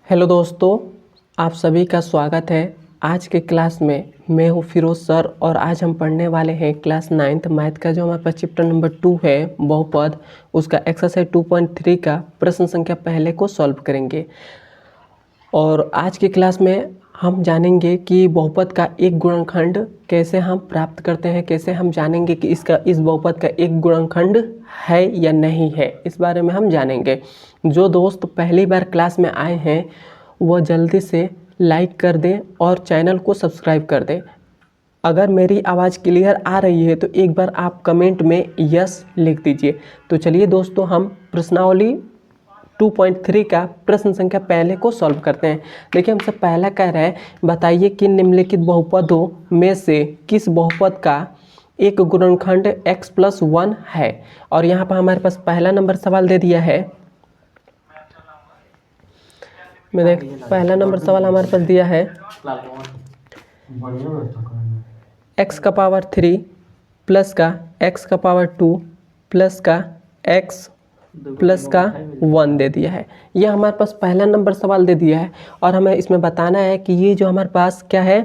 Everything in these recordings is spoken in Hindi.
हेलो दोस्तों, आप सभी का स्वागत है। आज के क्लास में मैं हूँ फिरोज सर और आज हम पढ़ने वाले हैं क्लास 9th मैथ का जो हमारे पास चैप्टर नंबर 2 है बहुपद, उसका एक्सरसाइज 2.3 का प्रश्न संख्या पहले को सॉल्व करेंगे। और आज की क्लास में हम जानेंगे कि बहुपद का एक गुणनखंड कैसे हम प्राप्त करते हैं, कैसे हम जानेंगे कि इस बहुपद का एक गुणनखंड है या नहीं है, इस बारे में हम जानेंगे। जो दोस्त पहली बार क्लास में आए हैं वो जल्दी से लाइक कर दें और चैनल को सब्सक्राइब कर दें। अगर मेरी आवाज़ क्लियर आ रही है तो एक बार आप कमेंट में यस लिख दीजिए। तो चलिए दोस्तों, हम प्रश्नावली 2.3 का प्रश्न संख्या पहले को सॉल्व करते हैं। देखिए, हमसे पहला कह रहा है, बताइए कि निम्नलिखित बहुपदों में से किस बहुपद का एक गुणनखंड x+1 है। और यहाँ पर हमारे पास पहला नंबर सवाल दे दिया है। पहला नंबर सवाल हमारे पास दिया है x⁻³ प्लस का x⁻² प्लस का x प्लस का 1 दे दिया है। यह हमारे पास पहला नंबर सवाल दे दिया है और हमें इसमें बताना है कि ये जो हमारे पास क्या है,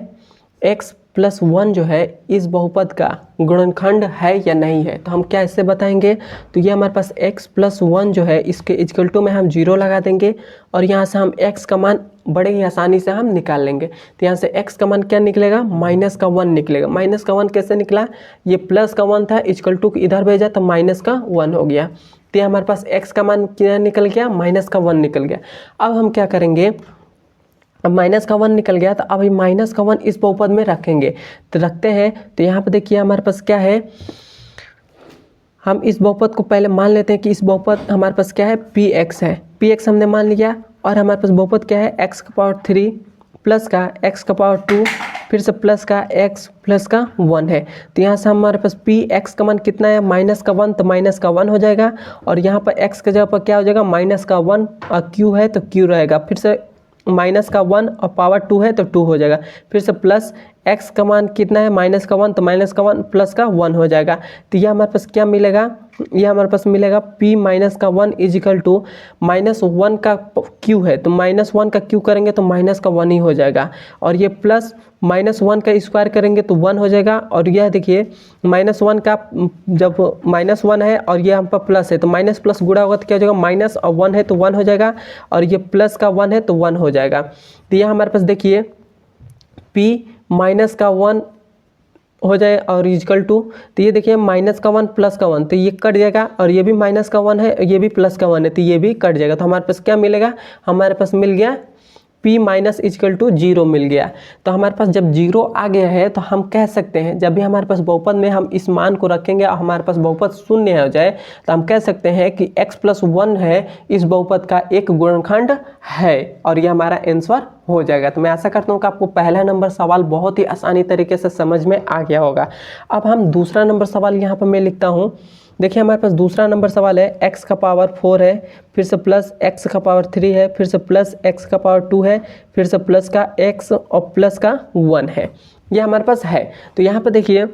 x+1 जो है इस बहुपद का गुणनखंड है या नहीं है। तो हम क्या इससे बताएंगे, तो ये हमारे पास x+1 जो है इसके इक्वल टू में हम 0 लगा देंगे और यहाँ से हम x का मान बड़े ही आसानी से हम निकाल लेंगे। तो यहाँ से x का मान क्या निकलेगा, -1 निकलेगा। -1 कैसे निकला, ये +1 था, इक्वल टू इधर भेजा तो -1 हो गया। तो हमारे पास x का मान क्या निकल गया, -1 निकल गया। अब हम क्या करेंगे, अब -1 निकल गया तो अब -1 इस बहुपद में रखेंगे। तो रखते हैं, तो यहाँ पर देखिए हमारे पास क्या है, हम इस बहुपद को पहले मान लेते हैं कि इस बहुपद हमारे पास क्या है, px है। px हमने मान लिया और हमारे पास बहुपद क्या है, x⁻³ प्लस का x⁻² फिर से प्लस का x प्लस का 1 है। तो यहाँ से हमारे पास px का मान कितना है, -1, तो -1 हो जाएगा और यहाँ पर x के जगह पर क्या हो जाएगा, -1 और q है तो q रहेगा। फिर से -1 और पावर 2 है तो 2 हो जाएगा। फिर से प्लस x का मान कितना है, -1 तो -1 प्लस का 1 हो जाएगा। तो यह हमारे पास क्या मिलेगा, यह हमारे पास मिलेगा p -1 इजिकल टू -1 का q है तो -1 का q करेंगे तो -1 ही हो जाएगा और ये प्लस -1 का स्क्वायर करेंगे तो 1 हो जाएगा। और यह देखिए -1 का जब -1 है और ये हम पर प्लस है तो माइनस प्लस गुणा होगा तो क्या हो जाएगा, माइनस और 1 है तो 1 हो जाएगा और ये प्लस का 1 है तो 1 हो जाएगा। तो यह हमारे पास देखिए p -1 हो जाए और इक्वल टू, तो ये देखिए -1 प्लस का 1 तो ये कट जाएगा और ये भी -1 है, ये भी प्लस का 1 है तो ये भी कट जाएगा। तो हमारे पास क्या मिलेगा, हमारे पास मिल गया p -0 मिल गया। तो हमारे पास जब 0 आ गया है तो हम कह सकते हैं, जब भी हमारे पास बहुपद में हम इस मान को रखेंगे और हमारे पास बहुपद शून्य हो जाए तो हम कह सकते हैं कि x+1 है इस बहुपद का एक गुणनखंड है और ये हमारा आंसर हो जाएगा। तो मैं आशा करता हूँ कि आपको पहला नंबर सवाल बहुत ही आसानी तरीके से समझ में आ गया होगा। अब हम दूसरा नंबर सवाल यहाँ पर मैं लिखता हूँ। देखिए हमारे पास दूसरा नंबर सवाल है x⁻4 है, फिर से प्लस x⁻3 है, फिर से प्लस x⁻2 है, फिर से प्लस का x और प्लस का 1 है, ये हमारे पास है। तो यहाँ पर देखिए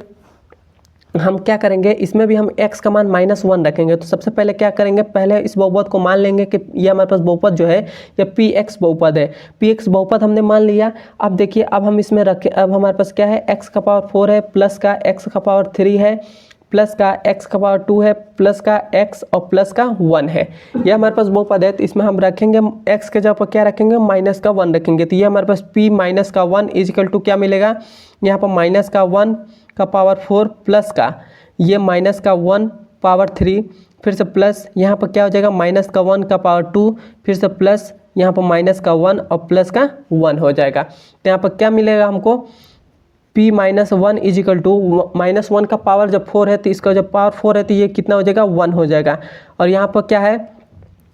हम क्या करेंगे, इसमें भी हम x का मान -1 रखेंगे। तो सबसे पहले क्या करेंगे, पहले इस बहुपद को मान लेंगे कि ये हमारे पास बहुपद जो है ये px बहुपद है। px बहुपद हमने मान लिया। अब देखिए अब हम इसमें रखें, अब हमारे पास क्या है, x⁻4 है प्लस का x⁻3 है प्लस का x⁻2 है प्लस का x और प्लस का 1 है, यह हमारे पास बहुपद है। तो इसमें हम रखेंगे x के जगह पर क्या रखेंगे, -1 रखेंगे। तो ये हमारे पास p -1 इजिकल टू क्या मिलेगा, यहाँ पर -1 का पावर 4 प्लस का ये -1 पावर 3 फिर से प्लस यहाँ पर क्या हो जाएगा, -1 का पावर 2 फिर से प्लस यहाँ पर -1 और प्लस का 1 हो जाएगा। तो यहाँ पर क्या मिलेगा हमको, p -1 इजिकल टू -1 का पावर जब 4 है तो इसका जब पावर 4 है तो ये कितना हो जाएगा, 1 हो जाएगा। और यहाँ पर क्या है,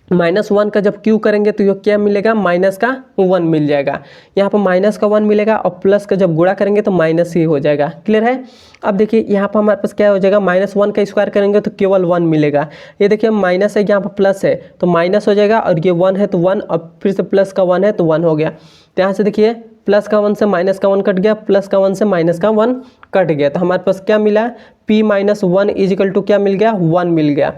-1 का जब q करेंगे तो ये क्या मिलेगा, -1 मिल जाएगा। यहाँ पर -1 मिलेगा और प्लस का जब गुणा करेंगे तो माइनस ही हो जाएगा। क्लियर है। अब देखिए यहाँ पर हमारे पास क्या हो जाएगा, -1 का स्क्वायर करेंगे तो केवल 1 मिलेगा। ये देखिए माइनस है, यहाँ पर प्लस है तो माइनस हो जाएगा और ये 1 है तो 1 और फिर से प्लस का 1 है तो 1 हो गया। तो यहाँ से देखिए प्लस का 1 से माइनस का 1 कट गया, प्लस का 1 से माइनस का 1 कट गया। तो हमारे पास क्या मिला, p -1 इजिकल टू क्या मिल गया, 1 मिल गया।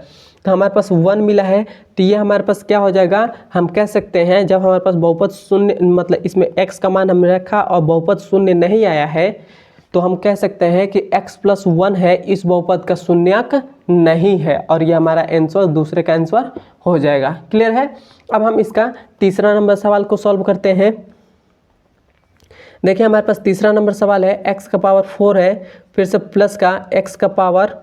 तो हमारे पास 1 मिला है, तो ये हमारे पास क्या हो जाएगा, हम कह सकते हैं जब हमारे पास बहुपद शून्य मतलब इसमें x का मान हमने रखा और बहुपद शून्य नहीं आया है, तो हम कह सकते हैं कि x+1 है, इस बहुपद का शून्यक नहीं है, और ये हमारा आंसर दूसरे का आंसर हो जाएगा। क्लियर है। अब हम इसका तीसरा नंबर सवाल को सॉल्व करते हैं। देखिए हमारे पास तीसरा नंबर सवाल है, x का पावर 4 है, फिर से प्लस का x का पावर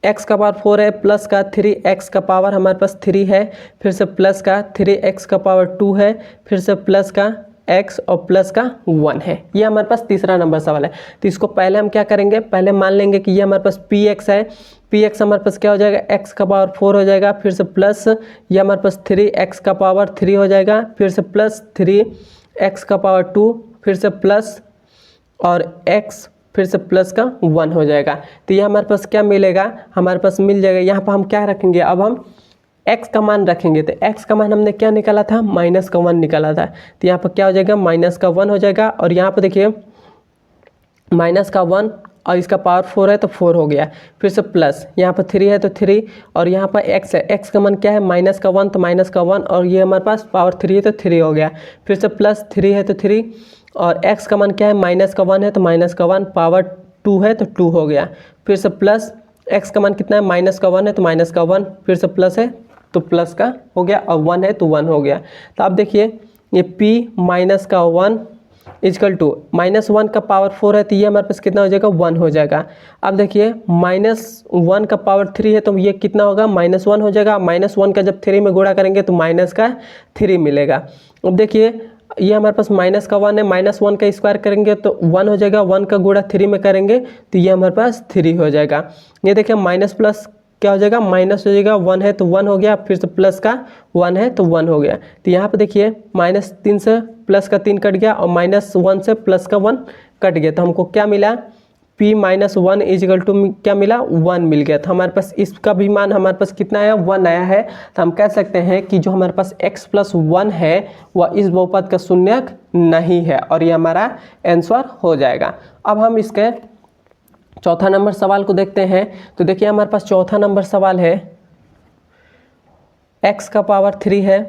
x का पावर 4 है, प्लस का 3x का पावर हमारे पास 3 है, फिर से प्लस का 3x का पावर 2 है, फिर से प्लस का x और प्लस का 1 है। ये हमारे पास तीसरा नंबर सवाल है। तो इसको पहले हम क्या करेंगे, पहले मान लेंगे कि ये हमारे पास px है, px हमारे पास क्या हो जाएगा, x का पावर 4 हो जाएगा, फिर से प्लस ये हमारे पास 3x का पावर 3 हो जाएगा, फिर से प्लस 3x का पावर 2, फिर से प्लस और x फिर से प्लस का 1 हो जाएगा। तो ये हमारे पास क्या मिलेगा, हमारे पास मिल जाएगा, यहाँ पर हम क्या रखेंगे, अब हम x का मान रखेंगे। तो x का मान हमने क्या निकाला था, -1 निकाला था, तो यहाँ पर क्या हो जाएगा, -1 हो जाएगा, और यहाँ पर देखिए -1 और इसका पावर 4 है तो 4 हो गया, फिर से प्लस यहाँ पर 3 है तो 3, और यहाँ पर x है, x का मान क्या है, -1 तो -1, और ये हमारे पास पावर 3 है तो 3 हो गया, फिर से प्लस 3 है तो 3, और x का मान क्या है, -1 है तो -1, पावर 2 है तो 2 हो गया, फिर से प्लस x का मान कितना है, -1 है तो -1, फिर से प्लस है तो प्लस का हो गया, और 1 है तो 1 हो गया। तो आप देखिए ये p -1 इजकल टू -1 का पावर 4 है, तो ये हमारे पास कितना हो जाएगा, 1 हो जाएगा। अब देखिए -1 का पावर 3 है, तो ये कितना होगा, -1 हो जाएगा। -1 का जब 3 में गुणा करेंगे तो माइनस का 3 मिलेगा। अब देखिए ये हमारे पास -1 है, -1 का स्क्वायर करेंगे तो 1 हो जाएगा, 1 का गुणा 3 में करेंगे तो ये हमारे पास 3 हो जाएगा। ये देखिए माइनस प्लस क्या हो जाएगा, माइनस हो जाएगा, 1 है तो 1 हो गया, फिर से प्लस का 1 है तो 1 हो गया। तो यहाँ पे देखिए -3 से प्लस का 3 कट गया, और -1 से प्लस का 1 कट गया, तो हमको क्या मिला, p -1 इजिकल टू क्या मिला, 1 मिल गया। तो हमारे पास इसका भी मान हमारे पास कितना आया, 1 आया है। तो हम कह सकते हैं कि जो हमारे पास x+1 है वह इस बहुपद का शून्यक नहीं है, और ये हमारा आंसर हो जाएगा। अब हम इसके चौथा नंबर सवाल को देखते हैं। तो देखिए हमारे पास चौथा नंबर सवाल है, x का पावर 3 है,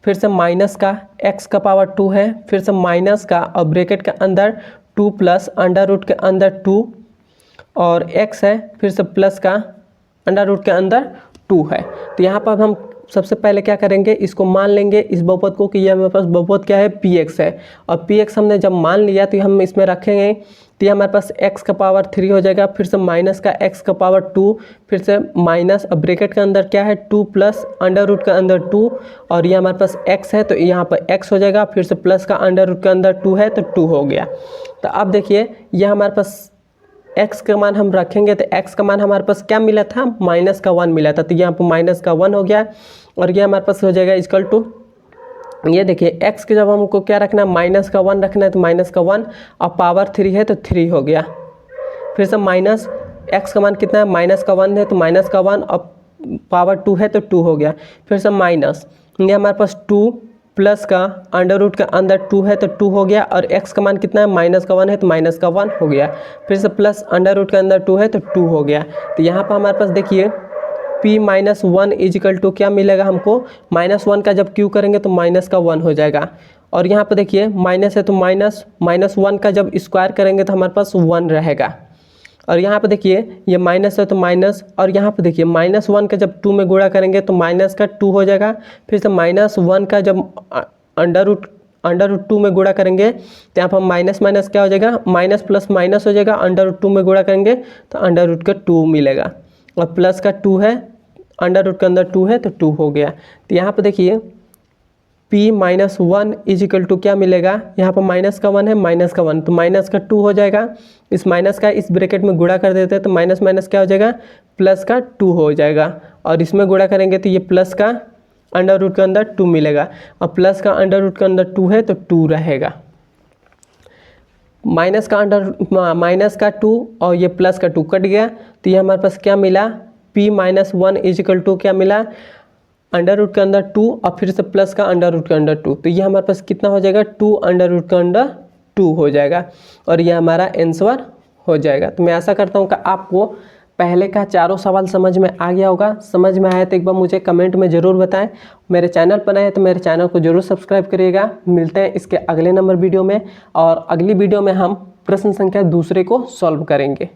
फिर से माइनस का x का पावर 2 है, फिर से माइनस का और ब्रैकेट के अंदर 2 प्लस अंडर रूट के अंदर 2 और x है, फिर से प्लस का अंडर रूट के अंदर 2 है। तो यहाँ पर हम सबसे पहले क्या करेंगे, इसको मान लेंगे इस बहुपद को कि यह हमारे पास बहुपद क्या है, px है, और px हमने जब मान लिया तो हम इसमें रखेंगे, तो ये हमारे पास x का पावर 3 हो जाएगा, फिर से माइनस का x का पावर 2, फिर से माइनस अब ब्रैकेट के अंदर क्या है 2 प्लस अंडर रूट के अंदर 2, और ये हमारे पास x है तो यहाँ पर x हो जाएगा, फिर से प्लस का अंडर रूट के अंदर 2 है तो 2 हो गया। तो अब देखिए यह हमारे पास x का मान हम रखेंगे, तो x का मान हमारे पास क्या मिला था, -1 मिला था, तो यहाँ पर -1 हो गया, और ये हमारे पास हो जाएगा इक्वल टू, ये देखिए x के जब हमको क्या रखना है, -1 रखना है, तो -1 और पावर 3 है तो 3 हो गया, फिर से माइनस x का मान कितना है, -1 है तो -1 और पावर 2 है तो 2 हो गया, फिर से माइनस ये हमारे पास 2 प्लस का अंडर रूट के अंदर 2 है तो 2 हो गया, और x का मान कितना है, -1 है तो -1 हो गया, फिर से प्लस अंडर रूट के अंदर 2 है तो 2 हो गया। तो यहाँ पर हमारे पास देखिए p -1 इजिकल टू क्या मिलेगा हमको, -1 का जब q करेंगे तो -1 हो जाएगा, और यहाँ पर देखिए माइनस है तो -1 का जब स्क्वायर करेंगे तो हमारे पास 1 रहेगा, और यहाँ पर देखिए ये माइनस है तो माइनस, और यहाँ पर देखिए -1 का जब 2 में गुणा करेंगे तो माइनस का 2 हो जाएगा, फिर से -1 का जब अंडर रूट 2 में गुणा करेंगे तो यहाँ पर माइनस माइनस क्या हो जाएगा, माइनस प्लस माइनस हो जाएगा, अंडर रूट 2 में गुणा करेंगे तो अंडर रूट का 2 मिलेगा, और प्लस का 2 है, अंडर रूट के अंदर 2 है तो 2 हो गया। तो यहाँ पर देखिए p -1 इजिकल टू क्या मिलेगा, यहाँ पर -1 है, -1 तो माइनस का 2 हो जाएगा, इस माइनस का इस ब्रैकेट में गुणा कर देते हैं तो माइनस माइनस क्या हो जाएगा, प्लस का 2 हो जाएगा, और इसमें गुणा करेंगे तो ये प्लस का अंडर रूट के अंदर 2 मिलेगा, और प्लस का अंडर रूट के अंदर 2 है तो 2 रहेगा, माइनस का 2 और ये प्लस का 2 कट गया, तो ये हमारे पास क्या मिला, p -1 इजिकल टू क्या मिला, अंडर रूट के अंदर 2 और फिर से प्लस का अंडर रूट के अंदर 2, तो ये हमारे पास कितना हो जाएगा, 2 अंडर रूट के अंदर 2 हो जाएगा, और ये हमारा आंसर हो जाएगा। तो मैं आशा करता हूँ कि आपको पहले का चारों सवाल समझ में आ गया होगा। समझ में आया तो एक बार मुझे कमेंट में ज़रूर बताएं। मेरे चैनल पर आए तो मेरे चैनल को ज़रूर सब्सक्राइब करिएगा। मिलते हैं इसके अगले नंबर वीडियो में, और अगली वीडियो में हम प्रश्न संख्या दूसरे को सॉल्व करेंगे।